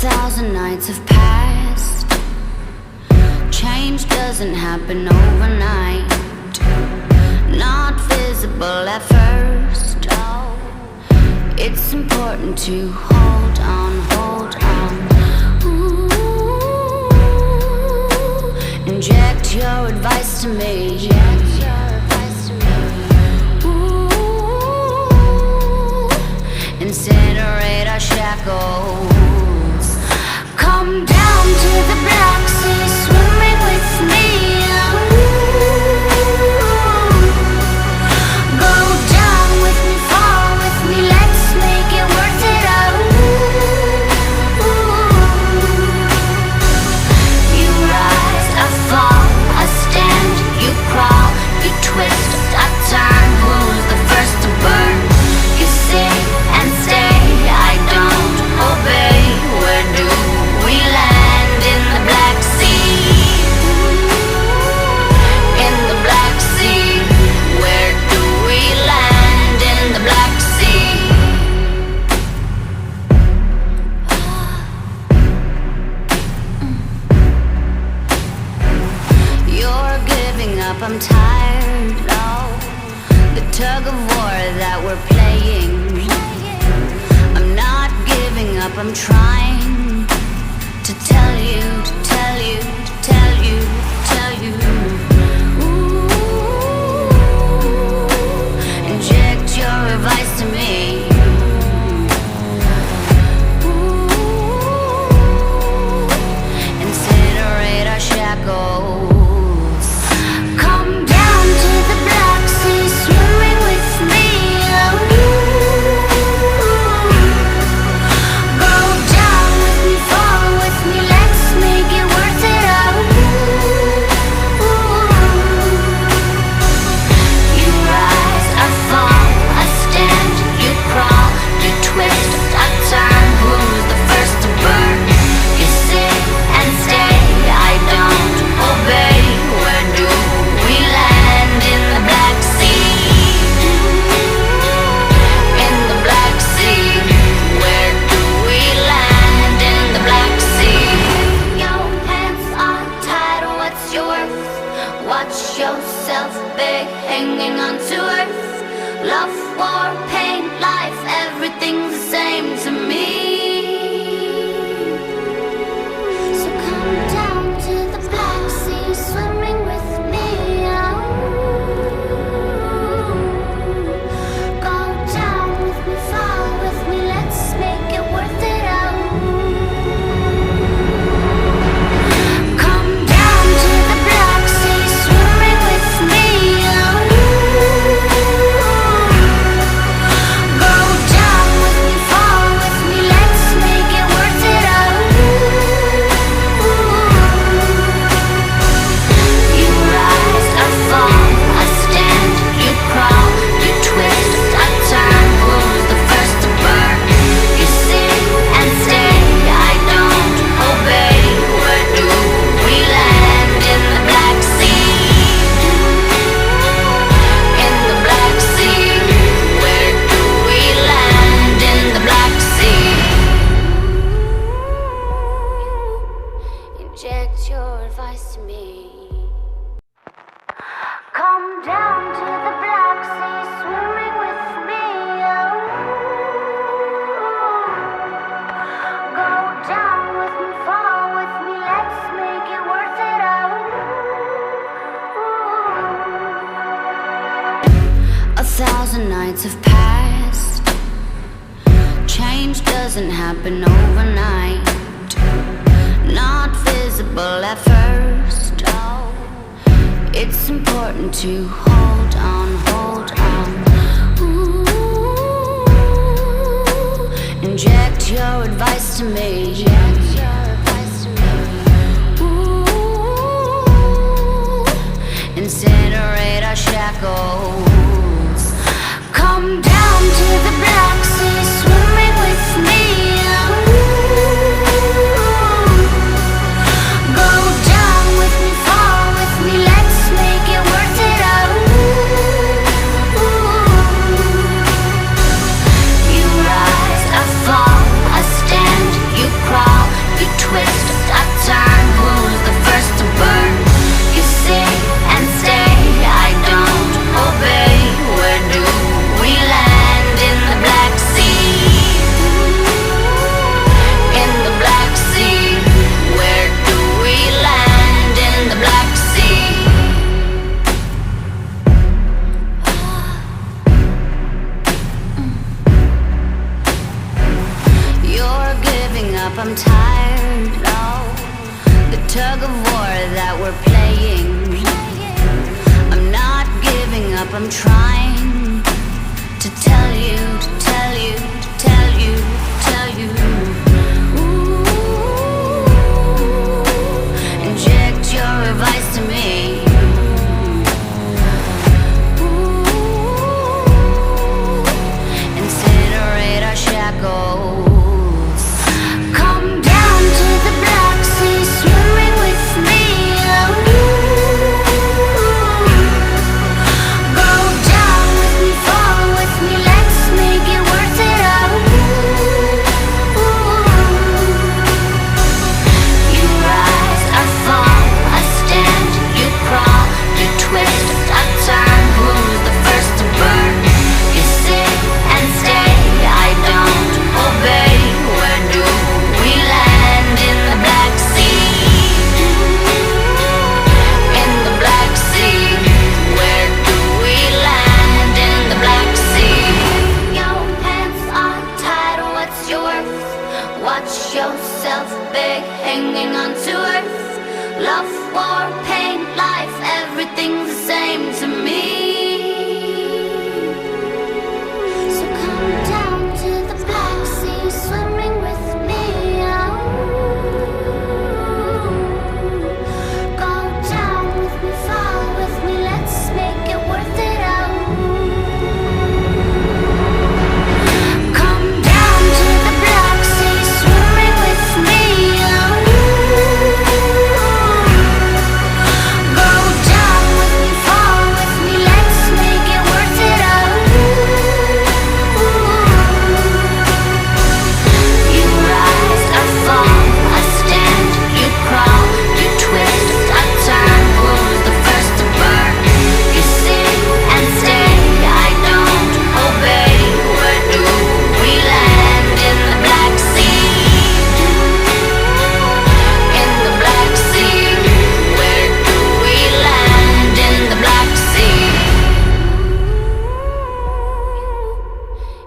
1,000 nights have passed. Change doesn't happen overnight. Not visible at first. It's important to hold on, hold on. Ooh, inject your advice to me. Ooh, incinerate our shackles. Come down to the Black Sea, swimming with me. Go down with me, fall with me, let's make it worth it out. You rise, I fall, I stand, you crawl, you twist, I turn. Who's the first to burn? You sit and stay, I don't obey. Where do we land? In the Black Sea. In the Black Sea. Where do we land? In the Black Sea. You're giving up, I'm tired. Oh, the tug of war that we're playing. I'm not giving up, I'm trying to tell you, to tell you, to tell you, tell you. Ooh, inject your advice to me. Ooh, incinerate our shackles. Come down to the Black Sea, swimming with me. Go down with me, fall with me, let's make it worth it out. You rise, I fall, I stand, you crawl, you twist, I turn. Who's the first to burn? You sit and stay, I don't obey. Where do we land? In the Black Sea. In the Black Sea. Where do we land? In the Black Sea. Your hands are tied, what's your worth? Watch yourself big, hanging on to earth. Love, war, pain, life, everything's the same to me. So come down to the Black Sea, swimming with me. Go down with me, fall with me, let's make it worth it out. Come down to the Black Sea, swimming with me. Go down with me, fall with me, let's make it worth it out. You rise, I fall, I stand, you crawl, you twist, I turn. Who's the first to burn? You sit and stay, I don't obey. Where do we land? In the Black Sea. In the Black Sea. Where do we land? In the Black Sea. Inject your advice to me. Come down to the Black Sea, swimming with me. Go down with me, fall with me, let's make it worth it out. 1,000 nights have passed. Change doesn't happen overnight. Not visible at first. It's important to hold on, hold on. Ooh, inject your advice to me. Ooh, incinerate our shackles. Come down to the Black Sea, swimming with me. Go down with me, fall with me, let's make it worth it out. You rise, I fall, I stand, you crawl. giving up, I'm tired. Oh, the tug of war that we're playing. I'm not giving up, I'm trying to tell you, to tell you, to tell you, to tell you. Ooh, inject your advice to me. Ooh, incinerate our shackles. Come down to the Black Sea, swimming with me. Watch yourself big, hanging on to earth. Love, war, pain, life, everything's the same to me. So come down to the Black Sea, swimming with me. Oh, go down with me, fall with me, let's make it worth it.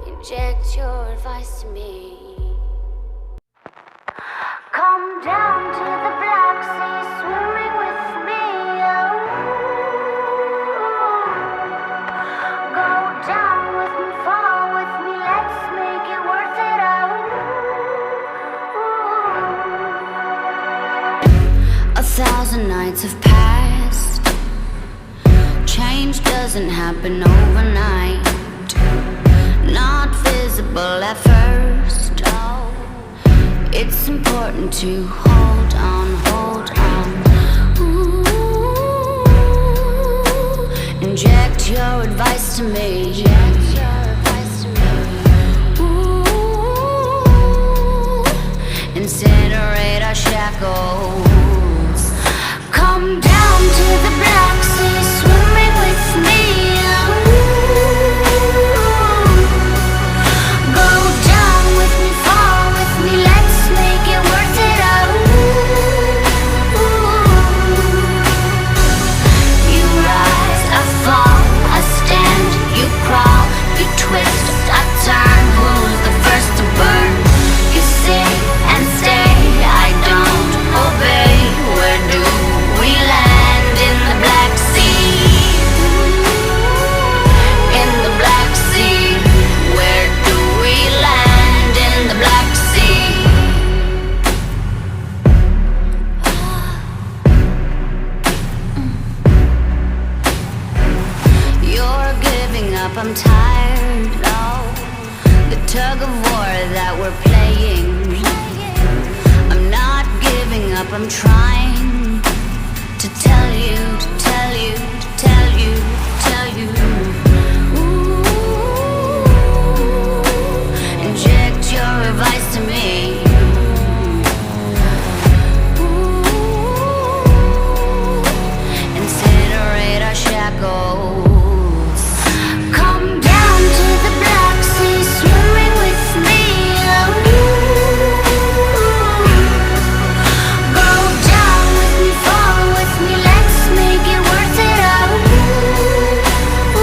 Inject your advice to me. Come down to the Black Sea, swimming with me. Oh, go down with me, fall with me, let's make it worth it. Oh, 1,000 nights have passed. Change doesn't happen overnight. Not visible at first, oh. It's important to hold on, hold on. Ooh, inject your advice to me. Ooh, incinerate our shackles. Come down to the Black Sea, swimming with me. I'm tired, oh, the tug of war that we're playing. I'm not giving up, I'm trying to tell you, to tell you, to tell you, to tell you. Ooh, inject your advice to me. Ooh, incinerate our shackles. Ooh,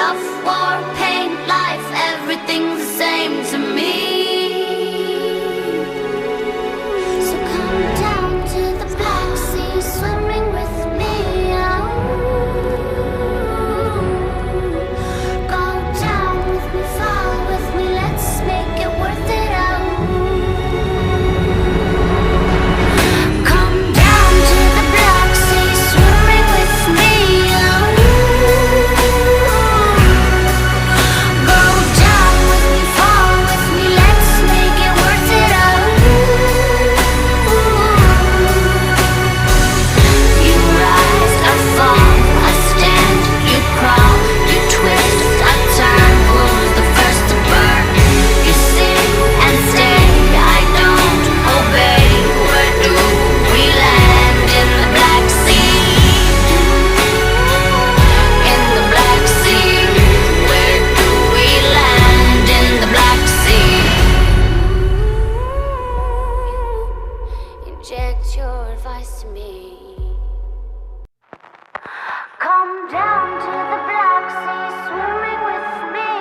Love, war, pain, life, everything's the same to me. So come down to the Black Sea, swimming with me. Go down with me, fall with me, let's make it worth it out. Come down to the Black Sea, swimming with me. Go down with me, fall with me, let's make it worth it out. You rise, I fall, I stand, you crawl, you twist, I turn. Who's the first to burn? You sit and stay, I don't obey. Where do we land? In the Black Sea. In the Black Sea. Where do we land? In the Black Sea. Inject your advice to me. Come down to the Black Sea, swimming with me.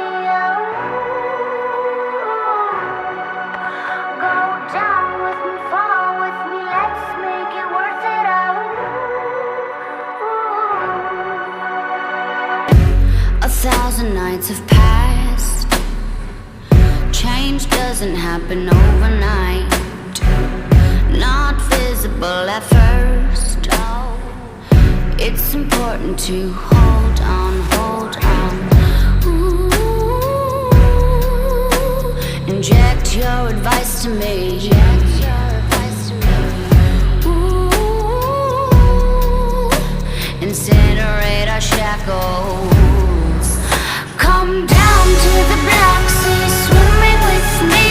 Go down with me, fall with me, let's make it worth it out. 1,000 nights have passed. Change doesn't happen overnight. Not visible at first. It's important to hold on, hold on. Inject your advice to me. Incinerate our shackles. Come down to the Black Sea, swimming with me.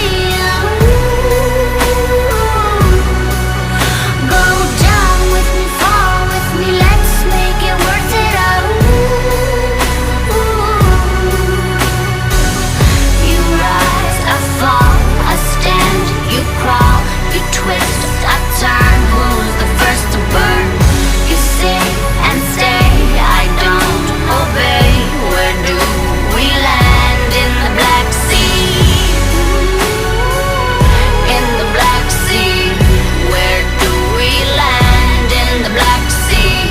Go down with me, fall with me, let's make it worth it out. You rise, I fall, I stand, you crawl, you twist, I turn. Who's the first to burn? You sit and stay, I don't obey. Where do we land? In the Black Sea. In the Black Sea. Where do we land? In the Black Sea.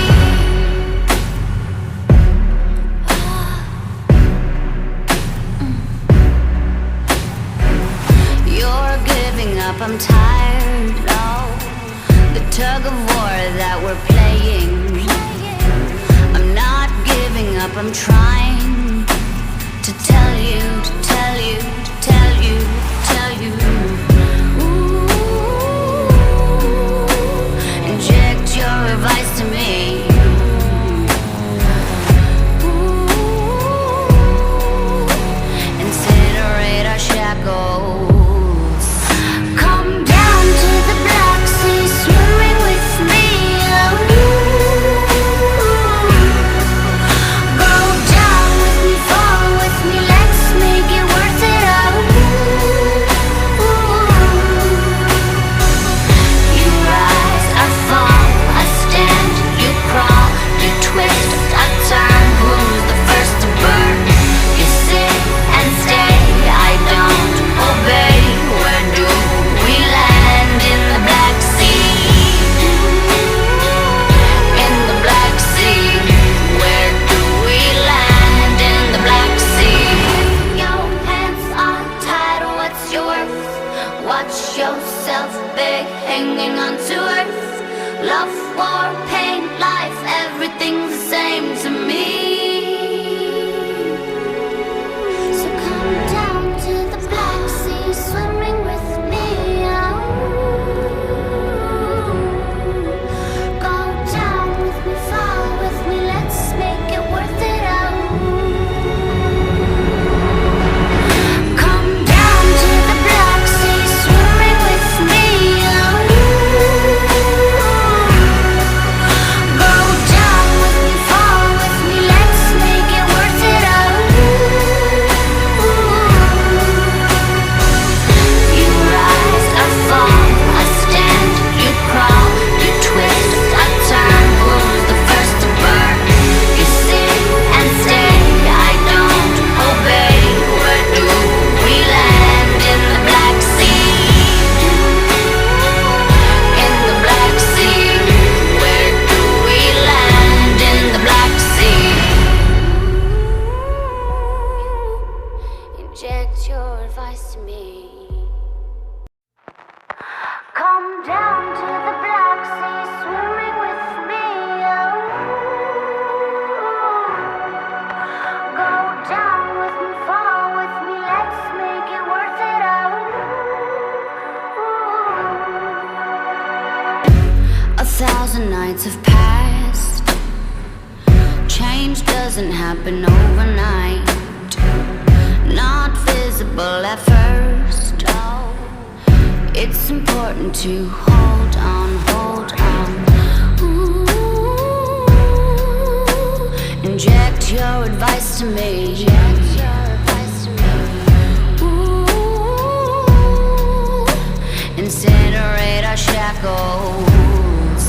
You're giving up, I'm tired. Oh, the tug of war that we're playing. I'm not giving up, I'm trying to tell you, to tell you, to tell you, tell you. Ooh, inject your advice to me. Ooh, incinerate our shackles. Come down to the Black Sea, swimming with me. Go down with me, fall with me, let's make advice to me. Come down to the Black Sea, swimming with me. Oh. Go down with me, fall with me, let's make it worth it. Oh. 1,000 nights have passed. Change doesn't happen overnight. Not visible at first. It's important to hold on, hold on. Ooh, inject your advice to me. Ooh, incinerate our shackles.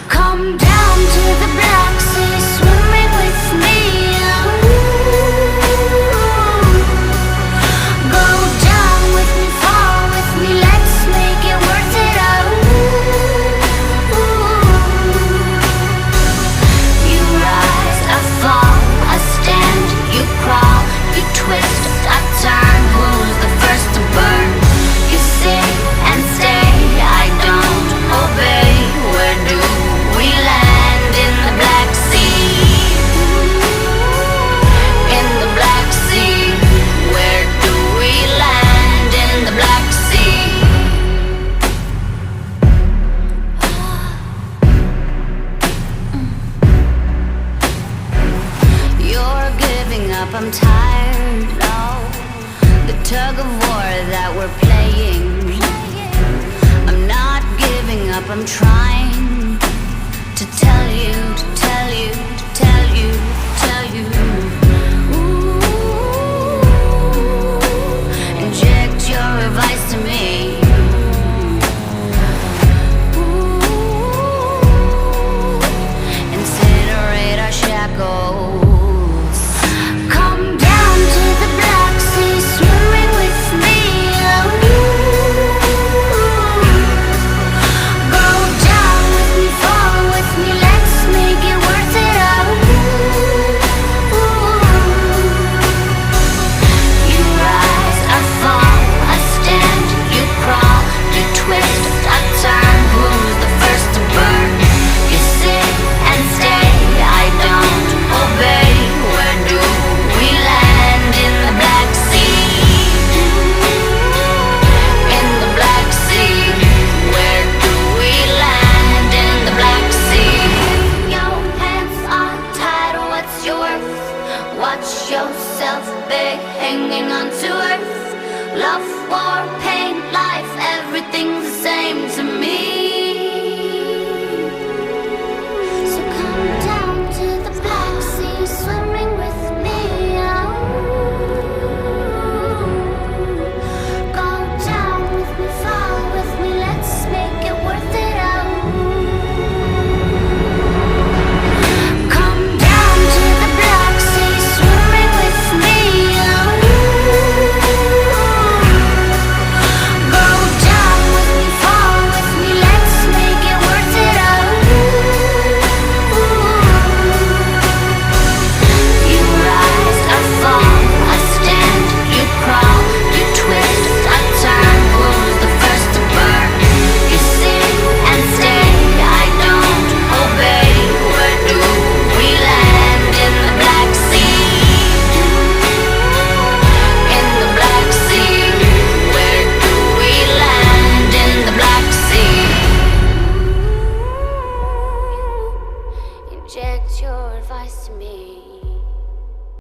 Come down to the Black Sea, swimming with me. I'm tired of the tug of war that we're playing. I'm not giving up, I'm trying to tell you, to tell you, to tell you, to tell you. Ooh, inject your advice to me. Ooh, incinerate our shackles. Watch yourself big, hanging on to earth. Love, war, pain, life, everything's the same to me.